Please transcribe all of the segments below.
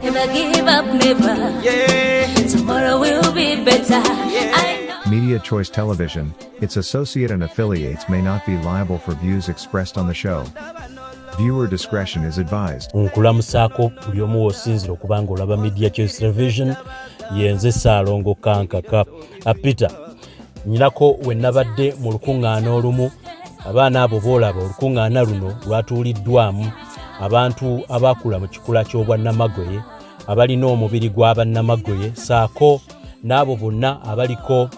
Never give up, never. Tomorrow will be better. Media Choice Television, its associate and affiliates may not be liable for views expressed on the show. Viewer discretion is advised. Nkula Ssaako buli omu osinzira okubanga olaba Media Choice Television yenze Ssaalongo kankaka Peter nyinako we nabadde mu lukungaana olumu abaana abo boolaba olukungaana luno lwatuuliddwamu abantu abakula mu kikula ky'obwa Namagoye abalina omubiri gw'aba Namagoye Ssaako n'abo bonna abaliko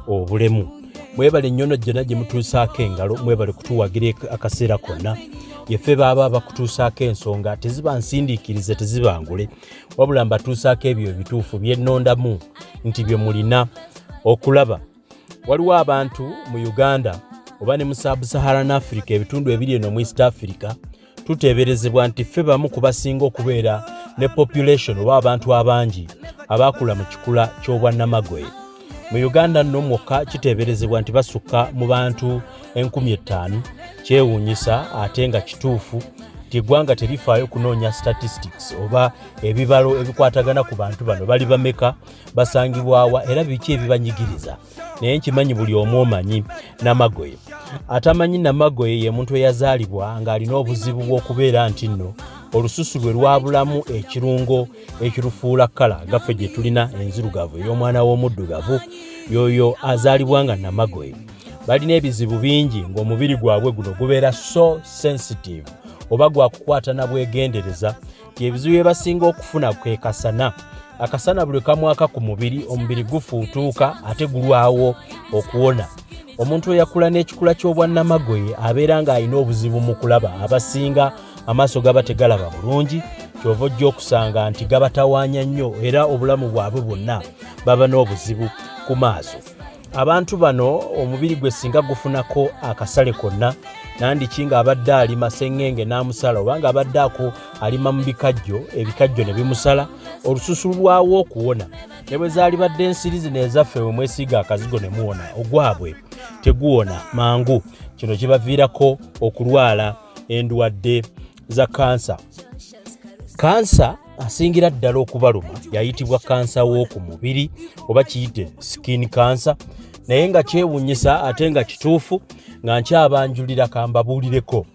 obulemu. Mwebale nnyo jjona gye mutuusaako engalo, mwebale kutuwagira akaseera konna. Yeffe baba bakutuusaako ensonga teziba nsindiikirize teziba ngule, wabula mbatuusaako ebyo ebituufu bye nnondamu nti bye mulina okulaba. Waliwo abantu mu Uganda oba ne mu Sub-Saharan Africa ebitundu ebiri eno mu East Africa tuteeberezebwa nti ffe bamu kubasinga okubeera ne population oba abantu abangi abakula mu kikula ky'obwa Namagoye. Mu Uganda nno mwokka kiteeberezebwa nti basukka mu bantu 50,000. Kyewuunyisa ate nga kituufu nti eggwanga terifaayo kunoonya statistics oba ebibalo ebikwatagana ku bantu bano bali bameka basangibwawa era biki ebibanyigiriza. Naye nkimanyi buli omu omanyi Namagoye. Atamanyi Namagoye ye muntu eyazaalibwa ng'alina obuzibu bw'okubeera nti nno olususu lwe lwabulamu ekirungo ekirufuula kkala nga ffe gye tulina enzirugavu ey'omwana w'omuddugavu yoyo azaalibwa nga Namagoye. Balina ebizibu bingi ng'omubiri gwabwe guno gubeera so sensitive oba gwakukwata na bwegendereza nti ebizibu bye basinga okufuna kwe kasana. Akasana buli kamwaka ku mubiri omubiri gufuutuuka ate gulwawo okuwona. Omuntu eyakula n'ekikula ky'obwa Namagoye abeera ng'alina obuzibu mu kulaba abasinga amaaso gaba tegalaba bulungi kyova ojja okusanga nti gabatawaanya nnyo era obulamu bwabwe bwonna baba n'obuzibu ku maaso. Abantu bano omubiri gwe singa gufunako akasale konna nandiki nga abadde alima sengenge n'amusala oba nga abadde ako alima mu bikajjo ebikajjo ne bimusala olususu lwawo okuwona. Ne bwe zaali badde ensiri zino ezaffe we mwesiga akazigo ne muwona ogwabwe teguwona mangu. Kino kibaviirako okulwala endwadde za kansa. Kansa asingira ddala okubaluma yayitibwa kansa w'oku mubiri oba kiyite skin cancer, naye nga kyewuunyisa ate nga kituufu nga nkyabanjulira kambabuulireko.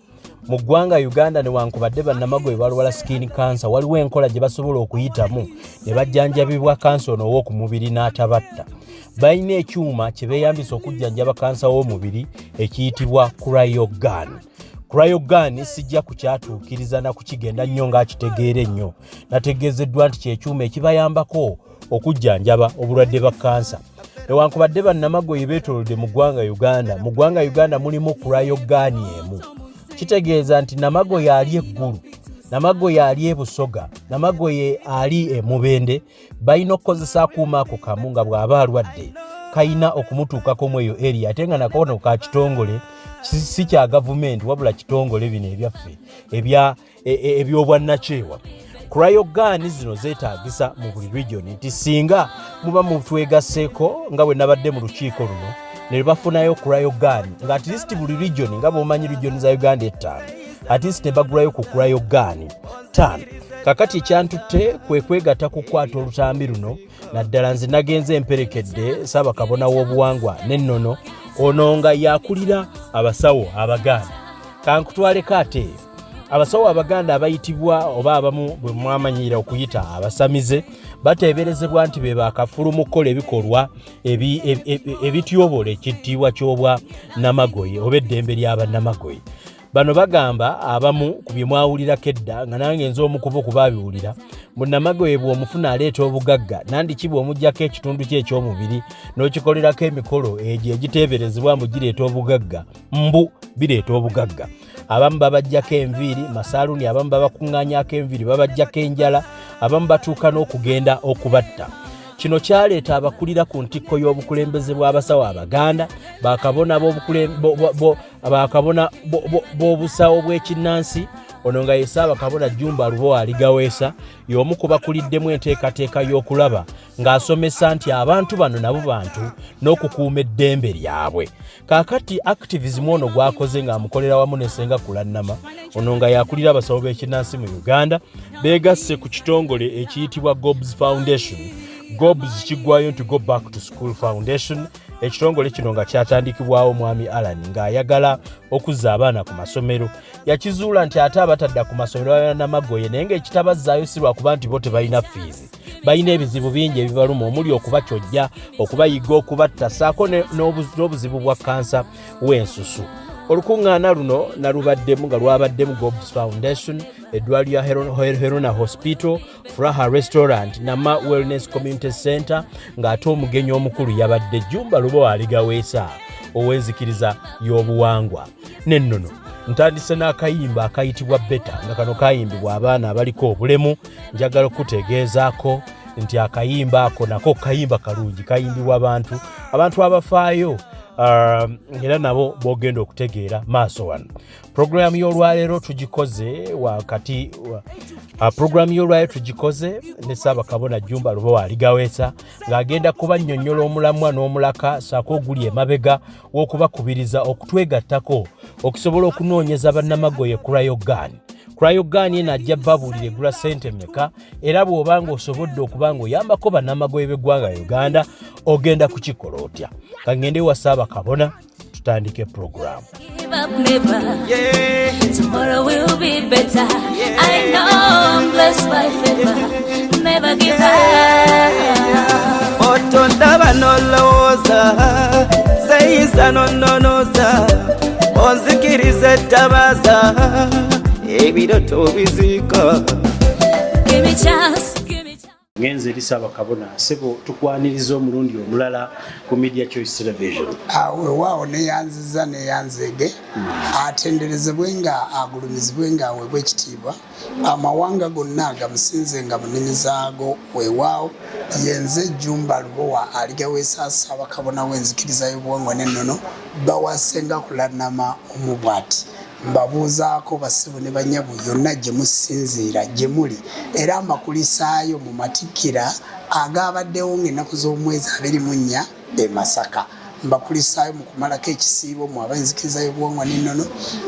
Mu ggwanga Uganda newankubadde bannamagoye balwala skin cancer waliwo enkola gye basobola okuyitamu ne bajjanjabibwa kansa ono w'oku mubiri n'atabatta. Balina ekyuma kye beeyambisa okujjanjaba kansa w'omubiri ekiyitibwa cryogun. Cryogun sijja kukyatuukiriza na kukigenda nnyo ng'akitegeera ennyo. Nategeezeddwa nti kyekyuma ekibayambako okujjanjaba obulwadde bwa kansa. Newankubadde bannamagoye beetoolodde mu ggwanga Uganda. Mu ggwanga Uganda mulimu cryogun emu. Kitegeeza nti Namagoye ali eggulu, Namagoye ali ebusoga, Namagoye ali emubende, balina okukozesa akuuma ako kamu nga bw'aba alwadde kayina okumutuukako mu eyo area ate nga nakono ka kitongole si kya gavumenti wabula kitongole bino ebyaffe ebyobwannakyewa. Cryogun zino zeetaagisa mu buli region nti singa muba mutwegasseeko nga bwe nabadde mu lukiiko luno ne bafunayo cryogun nga at least buli region nga bw'omanyi region za Uganda 5 at least ne bagulayo ku cryogun 5. Kakati ekyantutte kwe kwegatta kukwata olutambi luno naddala nze nagenze emperekedde Ssaabakabona w'obuwangwa n'ennono ono nga yakulira abasawo Abaganda. Kankutwaleko ate abasawo Abaganda abayitibwa oba abamu bwe mwamanyira okuyita abasamize bateeberezebwa nti be bakafulu mu kukola ebikolwa ebityobola ekitiibwa ky'obwa Namagoye oba eddembe ly'aba Namagoye. Bano bagamba abamu ku bye mwawulirako edda nga nange nze omu kubo kubabiwulira Munnamagoye bw'omufuna aleeta obugagga nandiki bw'omuggyako ekitundu kye eky'omubiri n'okikolerako emikolo egyo egiteeberezebwa mbu gireeta obugagga mbu bireeta obugagga. Abamu babajjako enviiri masaaluni, abamu babakuŋŋaanyaako enviiri babajjako enjala, abamu batuuka n'okugenda okubatta. Kino kyaleeta abakulira ku ntikko y'obukulembeze bw'abasawo Abaganda bakabona b'obusawo bw'ekinnansi ono nga ye Ssaabakabona Jumba Lubo aligaweesa y'omu ku bakuliddemu enteekateeka y'okulaba ng'asomesa nti abantu bano nabo bantu n'okukuuma eddembe lyabwe. Kaakati activism ono gwakoze ng'amukolera wamu ne Ssenga Kulannama ono nga yakulira abasawo b'ekinnansi mu Uganda beegasse ku kitongole ekiyitibwa Gobs Foundation. Gobs kiggwayo nti Go Back to School Foundation. Ekitongole kino nga kyatandikibwawo Mwami Alan ng'ayagala okuzza abaana ku masomero. Yakizuula nti ate abatadda ku masomero ya Namagoye naye ng'ekitabazzaayo si lwakuba nti bo tebalina fees. Balina ebizibu bingi ebibaluma omuli okubakyojja, okubayiga, okubatta, ssaako n'obuzibu bwa kansa w'ensusu. Olukungaana luno nalubaddemu nga lwabaddemu Gobs Foundation, eddwaliro lya Herona Hospital, Furaha Restaurant, Nama Wellness Community Center, ng'ate omugenyi omukulu yabadde Jjumba Lubo aligaweesa ow'enzikiriza y'obuwangwa. N'ennono ntandise n'akayimba akayitibwa Beta nga kano kayimbibwa abaana abaliko obulemu. Njagala okutegeezaako nti akayimba ako nako kayimba kalungi kayimbibwa abantu abafaayo. Era nabo bogenda okutegeera maaso wano. Programu y'olwaleero tugikoze ne Ssaabakabona Jjumba Lubo aligaweesa ng'agenda kubannyonnyola omulamwa n'omulaka ssaako oguli emabega w'okubakubiriza okutwegattako okusobola okunoonyeza bannamagoye Kurayogani najja babuulira egula ssente mmeka era bw'obanga osobodde okuba ng'oyambako bannamagoye b'eggwanga Uganda ogenda kukikola otya. Kangende wa Ssaabakabona tutandike program. Tomorrow will be better. I know I'm blessed by favor. Never give up. Otonda banoloza, sayinza nononoza, onzikirize tabaza, ebiroto bizika. Give me chance. Ngenze eri Ssaabakabona sebo tukwaniriza omulundi omulala ku Media Choice Television. Weewaawo neyanziza neyanzege atenderezebwe nga agulumizibwe nga aweebwa ekitiibwa amawanga gonna agamusinze nga munene zaago. Weewaawo yenze Jjumba Lubo aligaweesa Ssaabakabona w'enzikiriza y'obuwangwa n'ennono bawasenga kulannama omubwati. Mbabuuzaako basibu ne banyabu yonna gye musinziira gye muli era mbakulisaayo mu matikkira agaabaddewo ng'ennaku z'omwezi 24 e Masaka. Mbakulisaayo mu kumalako ekisiibo mu ab'enzikiriza y'obuwangwa n'ennono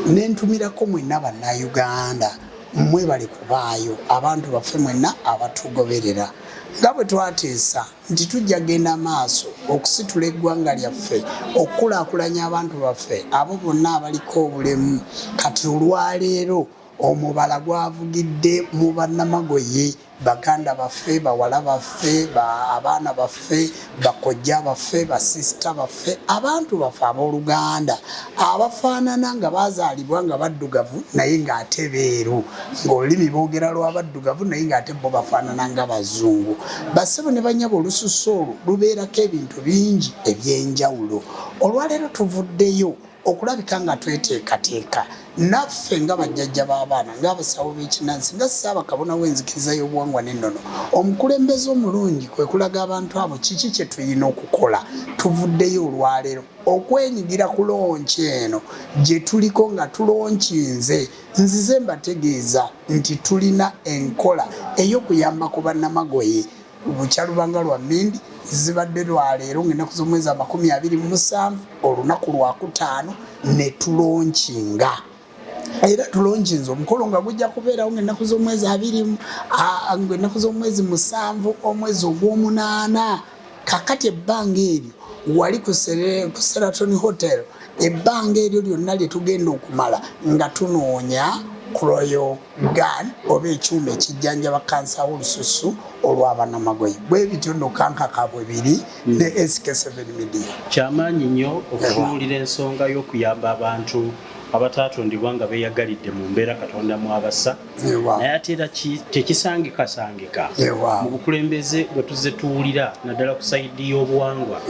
n'entumirako mwenna bannayuganda mwebale kubaayo abantu baffe mwenna abatugoberera. Nga bwe twateesa nti tujja genda maaso okusitula eggwanga lyaffe okukulaakulanya abantu baffe abo bonna abaliko obulemu. Kati olwaleero omubala gwavugidde mu bannamagoye baganda baffe, bawala baffe, abaana baffe, bakojja baffe, basisita baffe, abantu baffe abooluganda abafaanana nga baazaalibwa nga baddugavu naye ng'ate beeru, ng'olulimi boogera lw'abaddugavu naye ng'ate bo bafaanana nga bazungu. Bassebo ne bannyabo olususu olwo lubeerako ebintu bingi eby'enjawulo. Olwaleero tuvuddeyo okulabika nga tweteekateeka naffe nga bajjajja b'abaana ng'abasawo b'ekinnansi nga Ssaabakabona w'enzikiriza y'obuwangwa n'ennono. Omukulembeze omulungi kwe kulaga abantu abo kiki kye tulina okukola. Tuvuddeyo olwaleero okwenyigira ku lonki eno gye tuliko nga tulonkinze. Nzize mbategeeza nti tulina enkola ey'okuyamba ku bannamagoye. Bukyalubanga lwa Mmindi zibadde lwaleero ng'ennaku z'omwezi 27 olunaku lwakutaano ne tulonkinga. Era tulonkinze omukolo nga gujja kubeerawo ng'ennaku z'omwezi 7 omwezi ogw'omunaana. Kakati ebbanga eryo wali ku Sheraton Hotel, ebbanga eryo lyonna lye tugenda okumala nga tunoonya Kroyo Gun oba ekyuma ekijjanjaba kansa w'olususu olw'abannamagoye. Bwe bityo nno kankaka bwe biri ne SK7 Media. Kyamaanyi nnyo okutunuulira ensonga y'okuyamba abantu abataatondebwa nga beeyagalidde mu mbeera Katonda mwabasa. Naye ate era tekisangikasangika mu bukulembeze bwe tuzze tuwulira naddala ku sayidi y'obuwangwa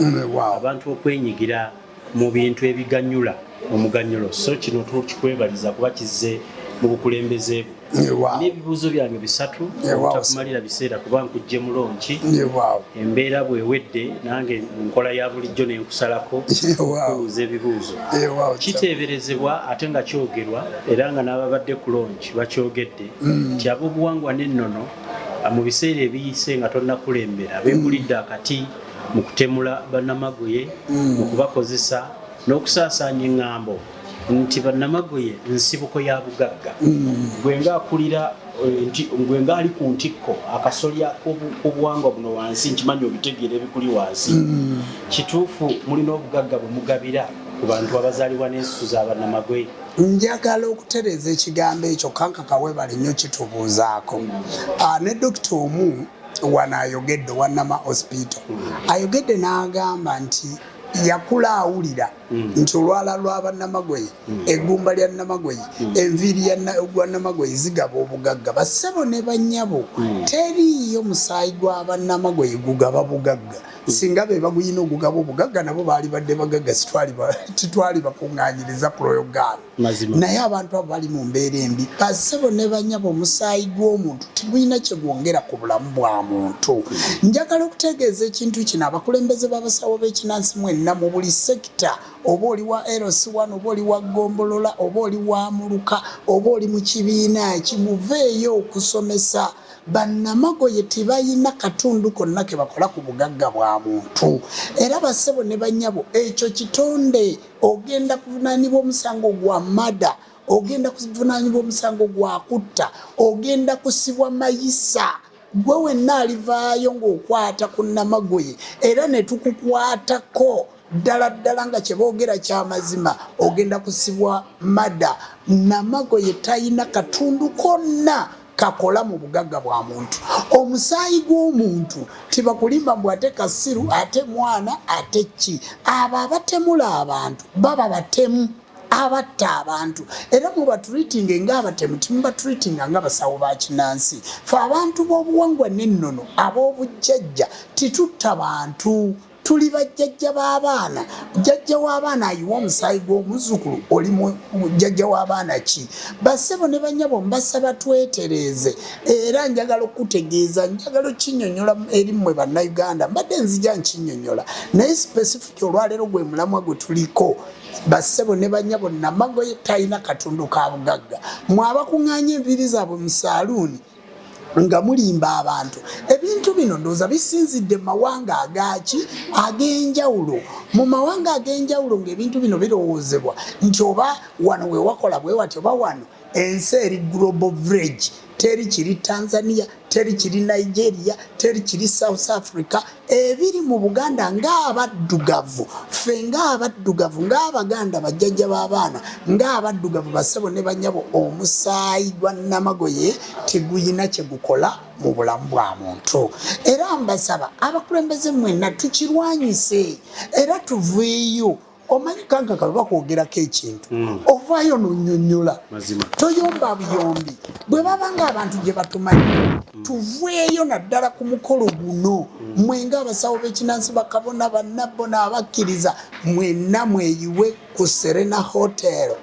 abantu okwenyigira mu bintu ebiganyula omuganyulo. So kino tukikwebaliza kuba kizze mu bukulembeze bwo. N'ebibuuzo byange 3 obutakumalira biseera kuba nkujje mulonki. Embeera bwewedde nange nkola ya bulijjo nenkusalako kubuuza ebibuuzo. Kiteeberezebwa ate nga kyogerwa era nga n'ababadde ku lonki bakyogedde nti ab'obuwangwa n'ennono mu biseera ebiyise nga tonnakulembera beegulidde akati mu kutemula bannamagoye mu kubakozesa n'okusaasaanya eŋŋambo nti bannamagoye nsibuko ya bugagga gwe ngaakulira gwe ngaali ku ntikko akasolya k'obuwangwa buno wansi nkimanyi obitegeera ebikuli wansi kituufu mulina obugagga bwe mugabira ku bantu abazaalibwa n'ensuku z'abannamagoye. Njagala okutereeza ekigambo ekyo kankaka webale nnyo kitubuuzaako. Ne dokita omu wano ayogedde wa Nama Hospital ayogedde n'agamba nti yakula awulira nti olwala lw'abannamagoye eggumba lya Namagoye enviiri gwa Namagoye zigaba obugagga bassebo ne bannyabo teriiyo musaayi gw'abannamagoye gugaba bugagga singa be baguyina ogugaba obugagga nabo baali badde bagagga titwali bakuŋŋaanyiriza proyogaana naye abantu abo bali mu mbeera embi bassebo ne bannyabo omusaayi gw'omuntu tiguyina kye gwongera ku bulamu bwa muntu. Njagala okutegeeza ekintu kino abakulembeze b'abasawo b'ekinnansi mwenna mu buli sekita oba oli wa LC1 oba oli wa Gombolola oba oli wa Muluka oba oli mu kibiina kimuveeyo okusomesa bannamagoye tebayina katundu konna ke bakola ku bugagga bwa muntu era bassebo ne bannyabo ekyo kitonde ogenda kuvunaanibwa omusango gwa mada ogenda kuvunaanibwa omusango gwa kutta ogenda kusibwa mayisa gwe wenna alivaayo ng'okwata ku Namagoye era ne tukukwatako ddala nga kye boogera kya mazima ogenda kusibwa mada. Namagoye tayina katundu konna kakola mu bugagga bwa muntu. Omusaayi gw'omuntu tibakulimba mbu ate kasiru ate mwana ate ki abo abatemula abantu baba batemu abatta abantu era mu batreating ng'abatemu timubатreating ng'abasawo ba kinnansi fe abantu b'obuwangwa n'ennono ab'obujjajja titutta bantu tuli bajjajja b'abaana jjajja w'abaana ayiwa omusaayi gw'omuzzukulu oli jjajja w'abaana ki bassebo ne bannyabo mbasaba twetereeze era njagala okutegeeza njagala okinnyonnyola eri mmwe bannayuganda mbadde nzija nkinnyonnyola naye specific olwaleero gwe mulamwa gwe tuliko bassebo ne bannyabo Namagoye talina katundu ka bugagga mwabakuŋŋaanya enviiri zaabwe mu saaluuni nga mulimba abantu ebintu bino ndooza bisinzidde mu mawanga agaki ag'enjawulo mu mawanga ag'enjawulo ng'ebintu bino birowoozebwa nti oba wano we wakola bwe wati oba wano ensi eri global village teri kiri Tanzania teri kiri Nigeria teri kiri South Africa ebiri mu Buganda ng'abaddugavu ffe ng'abaddugavu ng'Abaganda bajjajja b'abaana ng'abaddugavu bassebo ne bannyabo omusaayi gwa Namagoye teguyina kye gukola mu bulamu bwa muntu era mbasaba abakulembeze mwenna tukirwanyise era tuveeyo omanyi kankaka bakwogerako ekintu ovaayo n'onnyonnyola toyomba buyombi bwe babanga abantu gye batumanyi tuveeyo naddala ku mukolo guno mwenga abasawo b'ekinnansi bakabona bannabbo n'abakkiriza mwenna mweyiwe ku Serena Hotel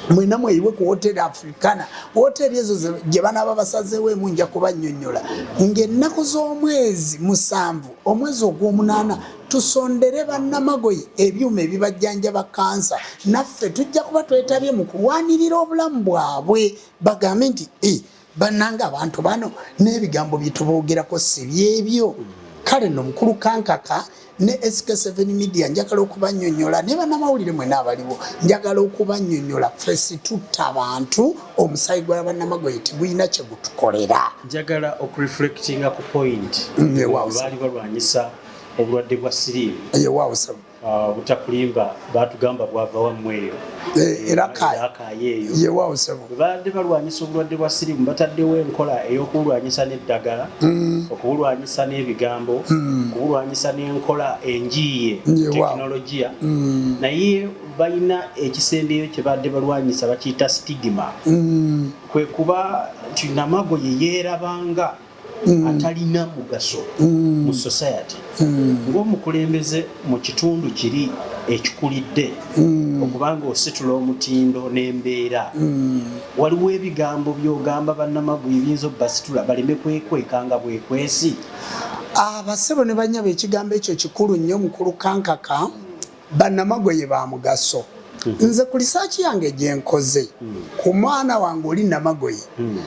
mwena mweyiwe ku Hotel Africana hoteli ezo gye banaaba basazeewo emu nja kubannyonnyola ng'ennaku z'omwezi 7 omwezi ogw'omunaana tusondere bannamagoye ebyuma ebibajjanjaba kansa naffe tujja kuba twetabye mu kulwanirira obulamu bwabwe bagambe nti bannanga abantu bano n'ebigambo bye tuboogerako si byebyo kale nno mukulu kankaka ne SK7 media njagala okubannyonnyola ne bannamawulire mwena abaliwo njagala okubannyonnyola ffe situtta abantu omusaayi gwa bannamagoye teguyina kye gutukolera njagala okureflectinga ku point baali balwanyisa obulwadde bwa siriimu butakulimba batugamba bwava wammweyo era kayeeyo badde balwanyisa obulwadde bwa siriimu bataddewo enkola ey'okubulwanyisa n'eddagala okubulwanyisa n'ebigambo okubulwanyisa n'enkola enjiiye tekinologiya naye balina ekisembeyo kye badde balwanyisa bakiyita stigma kwe kuba nti Namagoye yeerabanga atalina mugaso mu society ng'omukulembeze mu kitundu kiri ekikulidde okubanga ositula omutindo n'embeera waliwo ebigambo by'ogamba bannamagoye ebiyinza obbasitula baleme kwekwekanga bwekwesi abassebo ne bannyabo ekigambo ekyo kikulu nnyo mukulu kankaka bannamagoye ba mugaso nze ku research yange gye nkoze ku mwana wange oli Namagoye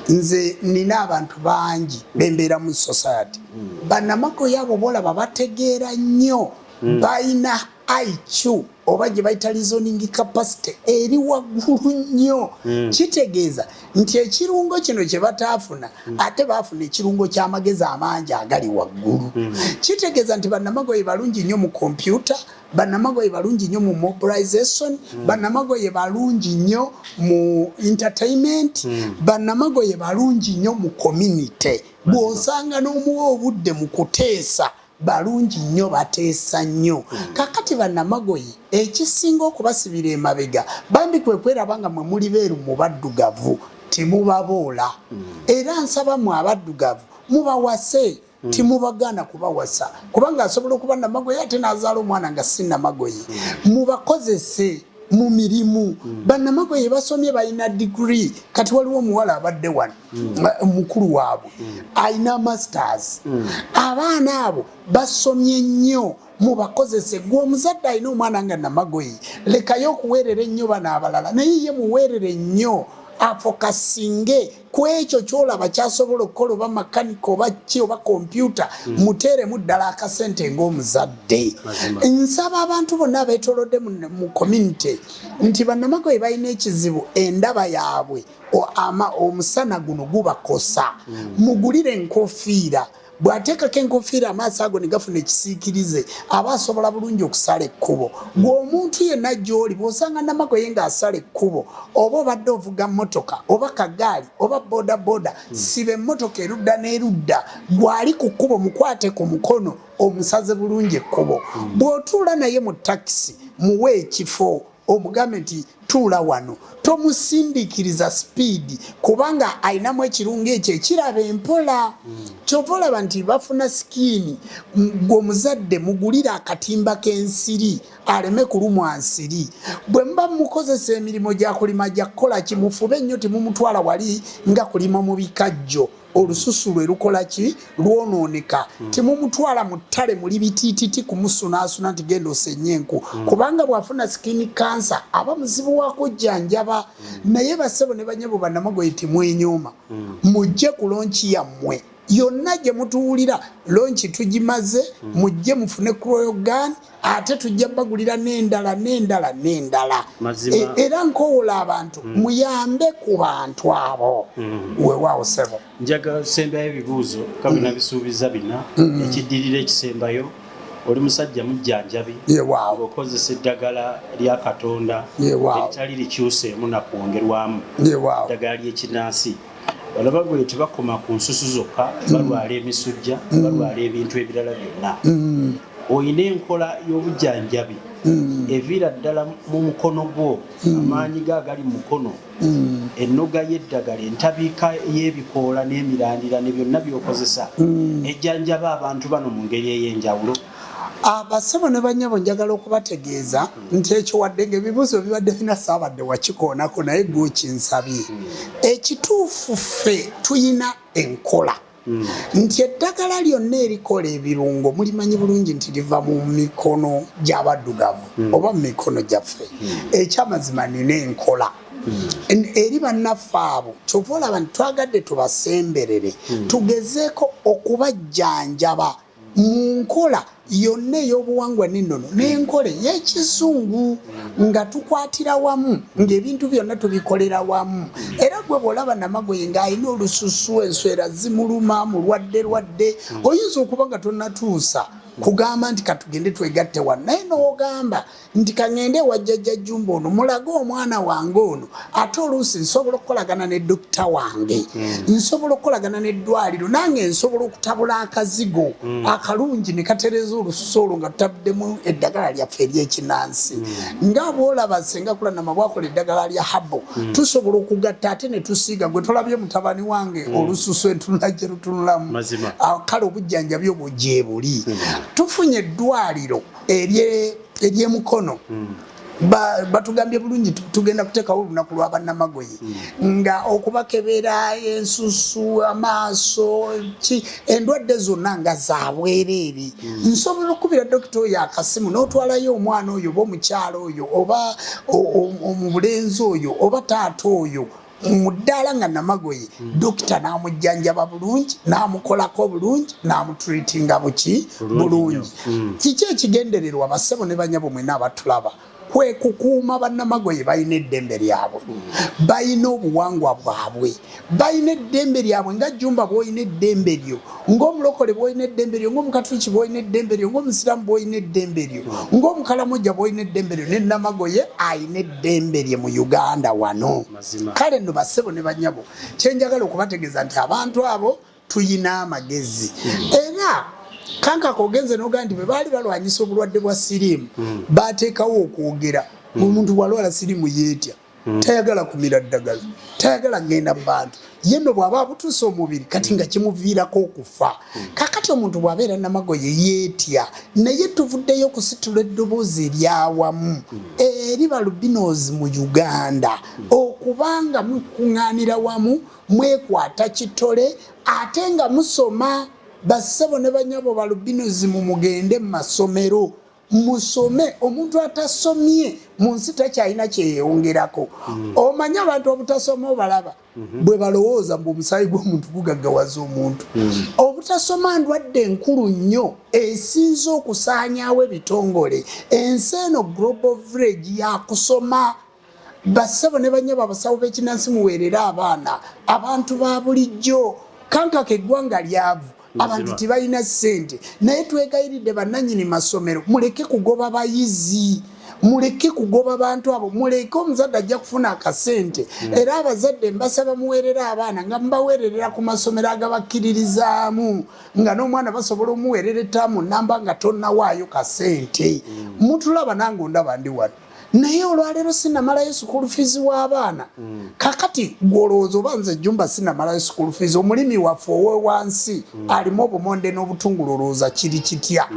nze nina abantu bangi bembeera mu society bannamagoye abo bolaba bategeera nnyo balina IQ oba gye bayita reasoning capacity eri waggulu nnyo kitegeeza nti ekirungo kino kye bataafuna ate baafuna ekirungo ky'amagezi amangi agali waggulu kitegeeza nti bannamagoye balungi nnyo mu kompyuta bannamagoye balungi nnyo mu mobilization bannamagoye balungi nnyo mu entertainment bannamagoye balungi nnyo mu community bw'osanga n'omuwa obudde mu kuteesa balungi nnyo bateesa nnyo kakati bannamagoye ekisinga okubasibira emabega bambi kwe kweraba nga mwe muli beeru mu baddugavu temubaboola era nsaba mu abaddugavu mubawase timubagaana kubawasa kubanga asobola okuba Namagoye ate n'azaala omwana nga si Namagoye mubakozese mu mirimu bannamagoye basomye balina degree kati waliwo omuwala abadde wano mukulu waabwe alina masters abaana abo basomye nnyo mubakozese gwe omuzadde alina omwana nga Namagoye lekayo okuweerera ennyo bano abalala naye ye muweerere nnyo afokasinge ku ekyo kyolaba kyasobola okukola oba makanika oba ki oba kompyuta muteeremu ddala akasente ng'omuzadde nsaba abantu bonna abeetolodde mu community nti bannamagoye balina ekizibu endaba yaabwe omusana guno gubakosa mugulire enkofiira bw'ateekako enkofiira amaaso ago ne gafuna ekisiikirize aba asobola bulungi okusala ekkubo ng'omuntu yenna gy'oli bw'osanga Namagoye ng'asala ekkubo oba obadde ovuga mmotoka oba kagaali oba bodaboda siba emmotoka erudda n'erudda gwali ku kkubo mukwate ku mukono omusaze bulungi ekkubo bw'otuula naye mu takisi muwe ekifo omugambe nti tuula wano tomusindiikiriza sipiidi kubanga alinamu ekirungo ekyo ekiraba empola kyova olaba nti bafuna sikiini gweomuzadde mugulira akatimba k'ensiri aleme kulumwa nsiri bwe muba mukozesa emirimu gya kulima gya kukola ki mufube ennyo timumutwala wali nga kulima mu bikajjo olususu lwe lukola ki lwonooneka timumutwala mu ttale muli bitiititi kumusunaasuna nti genda osenye enku kubanga bw'afuna sikini kansa aba muzibu wa kujjanjaba naye basebo ne banyabo bannamagoye timwenyooma mujje ku lonchi yammwe yonna gye mutuwulira lonchi tugimaze mujje mufune kroyogan ate tujja bagulira n'endala era nkoowola abantu muyambe ku bantu abo weewaawo sebo njaga sembayo ebibuuzo kamwe nabisuubiza bina ekiddirira ekisembayo oli musajja mujjanjabi okozesa eddagala lya Katonda eritali likyuseemu nakwongerwamu eddagala ly'ekinansi Balabagoye tebakoma ku nsusu zokka balwala emisujja balwala ebintu ebirala byonna oyina enkola y'obujjanjabi eviira ddala mu mukono gwo amaanyi agali mu mukono ennoga y'eddagala entabiika y'ebikoola n'emirandira ne byonna by'okozesa ejjanjaba abantu bano mu ngeri ey'enjawulo abasebo ne banyabo njagala okubategeeza nti ekyo wadde ng'ebibuuzo bibadde bina saabadde wakikoonako naye gw'okinsabye ekituufu ffe tuyina enkola nti eddagala lyonna erikola ebirungo mulimanyi bulungi nti liva mu mikono gy'abaddugavu oba mu mikono gyaffe ekyamazima nina enkola eri bannaffe abo kyova olaba nti twagadde tubasemberere tugezeeko okubajjanjaba mu nkola yonna ey'obuwangwa n'ennono n'enkola y'ekizungu nga tukwatira wamu ng'ebintu byonna tubikolera wamu era gwe bw'olaba Namagoye ng'alina olususu enswera zimuluma mulwadde oyinza okuba nga tonnatuusa kugamba nti katugende twegatte wano naye n'ogamba nti kangende wajjajja Jjumba ono mulage omwana wange ono ate oluusi nsobola okukolagana ne dokita wange nsobola okukolagana n'eddwaliro nange nsobola okutabula akazigo akalungi ne katereza olususu olwo nga tutabuddemu eddagala lyaffe ery'ekinansi nga bw'olaba Ssenga Kulanama bwakola eddagala lya habo tusobola okugatta ate ne tusiiga gwe tolabye mutabani wange olususu entunula gye lutunulamu kale obujjanjabi obwo gye buli tufunye eddwaliro ery'emukono batugambye bulungi tugenda kuteekawo olunaku lwa bannamagoye nga okubakebera ensusu amaaso endwadde zonna nga zabwereere nsobola okukubira dokita oyo akasimu n'otwalayo omwana oyo oba omukyala oyo oba omubulenzi oyo oba taata oyo muddala nga Namagoye dokita n'amujjanjaba bulungi n'amukolako bulungi n'amutreatinga bulungi kiki ekigendererwa bassebo ne banyabo mwena abatulaba kwe kukuuma bannamagoye balina eddembe lyabwe balina obuwangwa bwabwe balina eddembe lyabwe nga Jumba bw'olina eddembe lyo ng'omulokole bw'olina eddembe lyo ng'omukatuliki bw'olina eddembe lyo ng'omusiraamu bw'olina eddembe lyo ng'omukalamojja bw'olina eddembe lyo ne Namagoye alina eddembe lye mu Uganda wano kale nno bassebo ne banyabo kyenjagala okubategeeza nti abantu abo tuyina amagezi era kankako ogenze n'ogamba nti bwe baali balwanyisa obulwadde bwa siriimu baateekawo okwogera omuntu bw'alwala siriimu yeetya tayagala kumira ddagala tayagala ngenda mu bantu ye nno bw'aba abutuusa omubiri kati nga kimuviirako okufa kakati omuntu bw'abeera Namagoye yeetya naye tuvuddeyo okusitula eddoboozi eryawamu eri balubinozi mu Uganda okubanga mukuŋŋaanira wamu mwekwata kitole ate nga musoma bassebo ne banyabo balubinozi mu mugende mu masomero musome omuntu atasomye mu nsi takyalina kyeyongerako omanyi abantu obutasoma obalaba bwe balowooza mbu omusaayi gw'omuntu gugaggawaza omuntu obutasoma ndwadde enkulu nnyo esinza okusaanyaawo ebitongole ensi eno global village yakusoma bassebo ne banyabo abasawo b'ekinnansi muweerera abaana abantu ba bulijjo kankako eggwanga lyavu abantu tibalina ssente naye twegayiridde bannannyini masomero muleke kugoba bayizi muleke kugoba bantu abo muleke omuzadde ajja kufuna akasente era abazadde mbasaba muweerera abaana nga mubaweererera ku masomero agabakkiririzaamu nga n'omwana basobola omuweerera ettaamu namba nga tonnawaayo kasente mutulaba nange ondaba ndi wano naye olwaleero sinamalayo school fees w'abaana kakati gwolowooza oba nze Jumba sinamalayo school fees omulimi waffe owewansi alimu obumonde n'obutungulu olowooza kiri kitya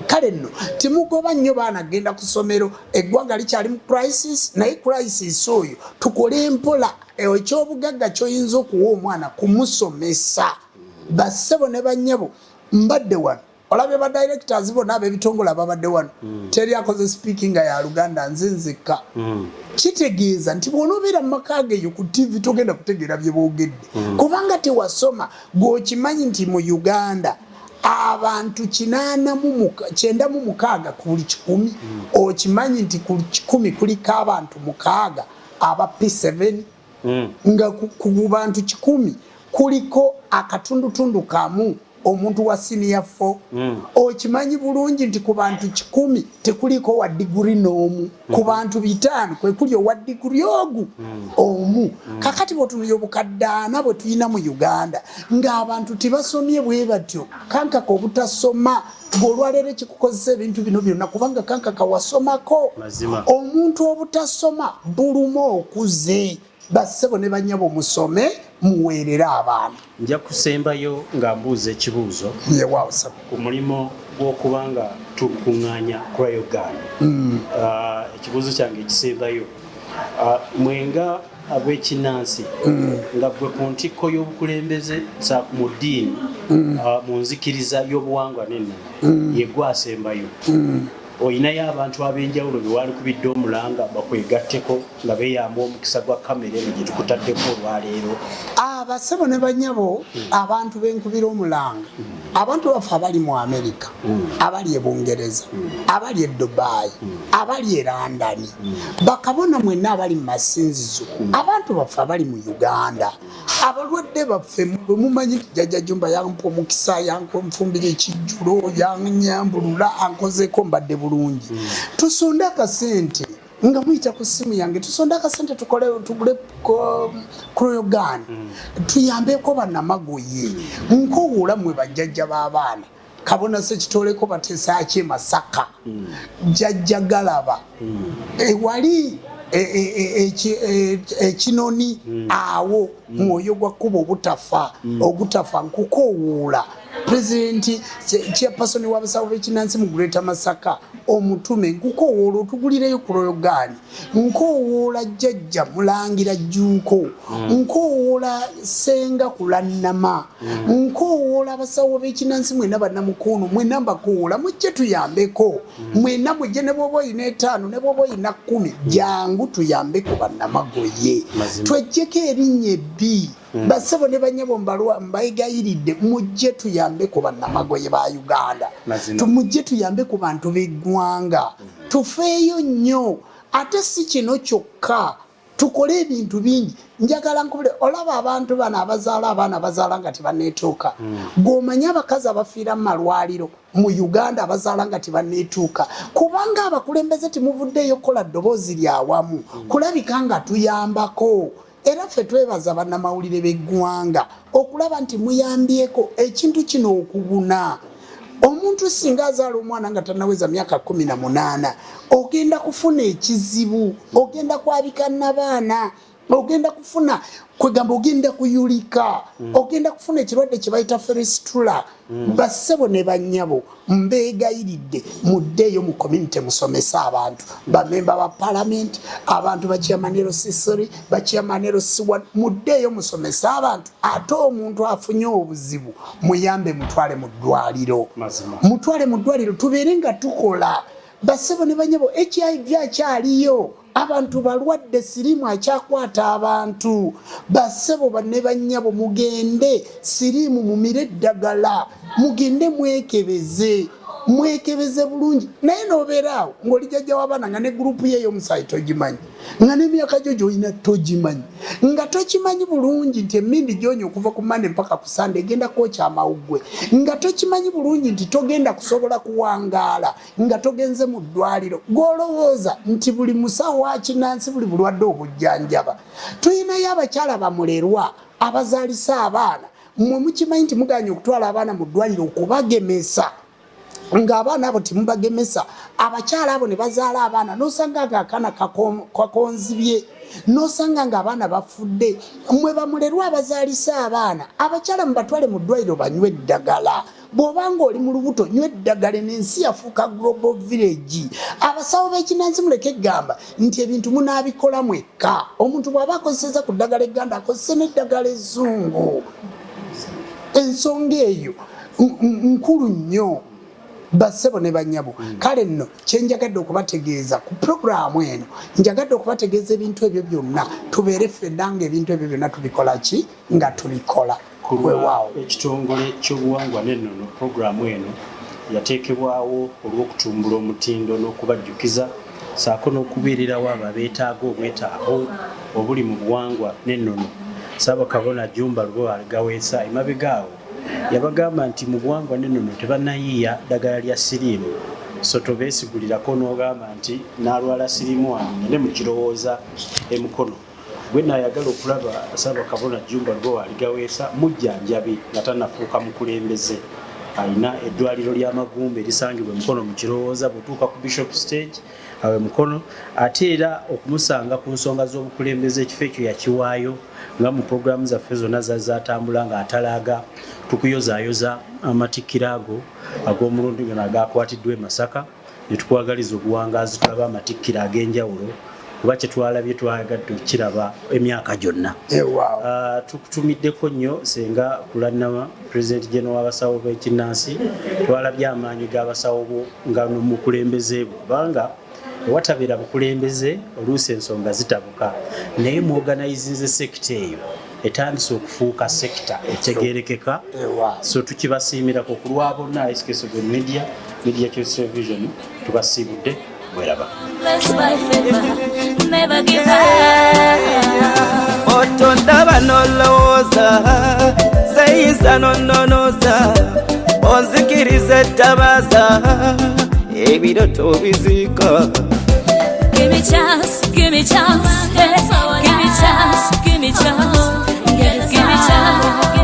kale nno timugoba nnyo baana genda ku ssomero eggwanga likyali mu crisis naye crisis oyo tukole empola ekyobugagga kyoyinza okuwa omwana kumusomesa bassebo ne bannyabo mbadde wano olabye ba directors bonna ab'ebitongole ababadde wano teri akoze speaking ya Luganda nze nzekka kitegeeza nti bw'onoobeera mu maka ge ku TV togenda kutegeera bye boogedde kubanga tewasoma gw'okimanyi nti mu Uganda abantu 96 ku buli 100 okimanyi nti ku 100 kuliko abantu 6 aba P7 nga ku bantu 10 kuliko akatundutundu kamu omuntu wa senior 4 okimanyi bulungi nti ku bantu 10 tekuliko wa degree n'omu ku bantu 5 kwe kuli wa degree ogu omu kakati botunuyo bukaddaana bwe tuyina mu Uganda ng'abantu tibasomye bwe batyo kankaka obutasoma ng'olwaleero kikukozesa ebintu bino byonna kubanga kankaka wasomako omuntu obutasoma buluma okuze bassebo ne bannyabo musome muweerera abaana nja kusembayo nga mbuuza ekibuuzo ku mulimo gw'okubanga tukuŋŋaanya Uganda ekibuuzo kyange ekisembayo mwenga ab'ekinnansi nga gwe ku ntikko y'obukulembeze mu ddiini mu nzikiriza y'obuwangwa n'ennono ye gwasembayo oyinayo abantu ab'enjawulo be walikubidde omulanga bakwegatteko nga beeyamba omukisa gwa kamera eno gye tukutaddeko olwaleero bassebo ne bannyabo abantu benkubira omulanga abantu baffe abali mu America abali e Bungereza abali e Dubai abali e London bakabona mwenna abali mu masinzizo abantu baffe abali mu Uganda abalwadde baffe bwe mumanyi jjajja Jumba yampa omukisa yankonfumbira ekijjulo yanyambulula ankozeeko mbadde bulungi tusonde akasente nga muyita ku simu yange tusonde akasente tugule Uganda tuyambeko bannamagoye nkowoola mwe bajjajja b'abaana kabona sekitoleko bateesa ki Masaka jjajja Galaba ewali ekinoni awo mwoyo gwa Kuba ogutafa nkukowoola President chairperson w'abasawo b'ekinnansi mu Greater Masaka omutume nkukowoola otugulireyo ku Loyogaani, nkowoola jjajja Mulangira Jjuuko, nkowoola Ssenga ku Lannama, nkowoola abasawo b'ekinnansi mwena bannamukono, mwena mbakowoola mujje tuyambeko, mwena mujje ne bw'oba oyina 5 ne bw'oba oyina 10 jangu tuyambeko bannamagoye, twejjeko erinnya ebbi. Basebo ne banyabo mbayigayiridde mujje tuyambe ku bannamagoye ba Uganda, tumujje tuyambe ku bantu b'eggwanga, tufeeyo nnyo ate si kino kyokka, tukole ebintu bingi. Njagala nkubule olaba abantu bano abazaala abaana bazaala nga tebanneetuuka, g'omanya abakazi abafiira mu malwaliro mu Uganda abazaala nga tebanneetuuka, kubanga abakulembeze temuvuddeeyo kukola ddoboozi lyawamu kulabika nga tuyambako. Era ffe twebaza bannamawulire b'eggwanga okulaba nti muyambyeko ekintu kino okubuna. Omuntu singa azaala omwana nga tannaweza myaka 18 ogenda kufuna ekizibu, ogenda kwabika n'abaana, ogenda kufuna kwegamba ogenda kuyulika, ogenda kufuna ekirwadde kye bayita feristula. Bassebo ne bannyabo mbeegayiridde muddeeyo mu community musomese abantu, bamemba ba parliament, abantu bakiyamanero C3 bakiyamanero C1, muddeeyo musomese abantu. Ate omuntu afunye obuzibu muyambe mutwale mu ddwaliro, mutwale mu ddwaliro tubeere nga tukola. Bassebo ne bannyabo HIV akyaliyo, abantu balwadde, siriimu akyakwata abantu. Bassebo banne bannyabo mugende siriimu mumire eddagala, mugende mwekebeze, mwekebeze bulungi. Naye n'obeeraawo ng'oli jjajja w'abaana nga ne gurupu ye y'omusaayi togimanyi, nga n'emyaka gyo gy'olina togimanyi, nga tokimanyi bulungi nti emmindi gy'onya okuva ku Mande mpaka ku Sande egenda kwokya amawuggwe, nga tokimanyi bulungi nti togenda kusobola kuwangaala, nga togenze mu ddwaliro, gw'olowooza nti buli musawo wa kinnansi buli bulwadde obujjanjaba. Tuyinayo abakyala bamulerwa abazaalisa abaana, mmwe mukimanyi nti muganya okutwala abaana mu ddwaliro okubagemesa, ng'abaana abo temubagemesa, abakyala abo ne bazaala abaana n'osanga ng'akaana kakonzibye, n'osanga ng'abaana bafudde. Mmwe bamulerwa abazaalisa abaana, abakyala mubatwale mu ddwaliro banywe eddagala. Bw'obanga oli mu lubuto nywa eddagala n'ensi yafuuka global village. Abasawo b'ekinnansi muleke egamba nti ebintu munaabikola mwekka. Omuntu bw'aba akozeseza ku ddagala egganda akozese n'eddagala ezzungu. Ensonga eyo nkulu nnyo. Bassebo ne bannyabo, kale nno kyenjagadde okubategeeza ku puroguramu eno, njagadde okubategeeza ebintu ebyo byonna tubeere ffenna nga ebintu ebyo byonna tubikola ki nga tubikola weewaawo. Ekitongole ky'obuwangwa n'ennono puroguramu eno yateekebwawo olw'okutumbula omutindo n'okubajjukiza ssaako n'okubeererawo abo abeetaaga obwetaavu obuli mu buwangwa n'ennono. Ssaabakabona Jumba Lwaabwe gaweesa emabegaawo yabagamba nti mu buwangwa n'ennono tebannayiiya ddagala lya siriimu, so tobeesigulirako n'ogamba nti n'alwala siriimu wange ne mukirowooza emukono. Gwe naayagala okulaba Ssaabakabona Jumba Lwaabwe gaweesa mujjanjabi nga tannafuuka mukulembeze. Alina eddwaliro ly'amagumba erisangibwa Mukono mu kirowooza bw'otuuka ku Bishop Stage awe Mukono, ate era okumusanga ku nsonga z'obukulembeze ekifo ekyo yakiwaayo nga mu puroguramu zaffe zonna zaatambula ng'atalaaga tukuyozaayoza amatikkira ago ag'omulundi gano agaakwatiddwa e Masaka ne tukwagaliza obuwangaazi tulaba amatikkira ag'enjawulo kuba kye twalabye twagadde okiraba emyaka gyonna. Tukutumiddeko nnyo senga kulannama President General w'abasawo b'ekinnansi, twalabye amaanyi g'abasawo nga mukulembeze bwe kubanga ewatabeera bukulembeze oluusi ensonga zitabuka, naye mu organizinze sekita eyo etandise okufuuka sekita etegeerekeka. So tukibasiimirako ku lwa bonna S.K. Media Choice Television tubasiibudde bweraba. Otonda banolowooza seyinza nonnonoza onzikiriza ettabaza ebiroto biziika. Give me chance, give me chance, give me chance, give me chance, give me chance.